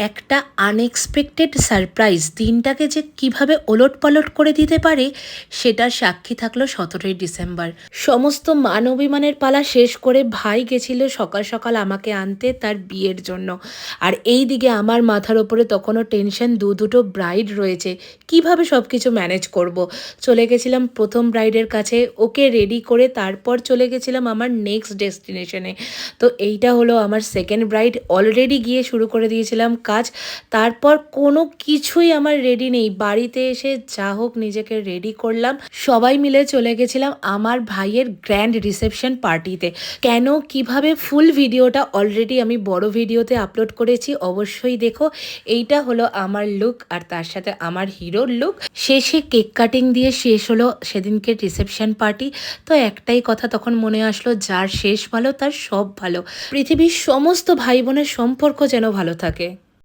একটা unexpected surprise দিনটাকে যে কিভাবে ওলটপালট করে দিতে পারে সেটার সাক্ষী থাকলো 17ই ডিসেম্বর। সমস্ত মান অভিমানের পালা শেষ করে ভাই গেছিল সকাল সকাল আমাকে আনতে তার বিয়ের জন্য। আর এই দিকে আমার মাথার ওপরে তখনও টেনশন, দুটো ব্রাইড রয়েছে, কিভাবে সব কিছু ম্যানেজ করব। চলে গেছিলাম প্রথম ব্রাইডের কাছে, ওকে রেডি করে তারপর চলে গেছিলাম আমার নেক্সট ডেস্টিনেশনে। তো এইটা হলো আমার সেকেন্ড ব্রাইড। অলরেডি গিয়ে শুরু করে দিয়েছিলাম কাজ, তারপর কোনো কিছুই আমার রেডি নেই। বাড়িতে এসে যা হোক নিজেকে রেডি করলাম, সবাই মিলে চলে গেছিলাম আমার ভাইয়ের গ্র্যান্ড রিসেপশন পার্টিতে। কেন কিভাবে ফুল ভিডিওটা অলরেডি আমি বড় ভিডিওতে আপলোড করেছি, অবশ্যই দেখো। এইটা হলো আমার লুক আর তার সাথে আমার হিরোর লুক। শেষে কেক কাটিং দিয়ে শেষ হলো সেদিনকে রিসেপশন পার্টি। তো একটাই কথা তখন মনে আসলো, যার শেষ ভালো তার সব ভালো। পৃথিবীর সমস্ত ভাই বোনের সম্পর্ক যেন ভালো থাকে।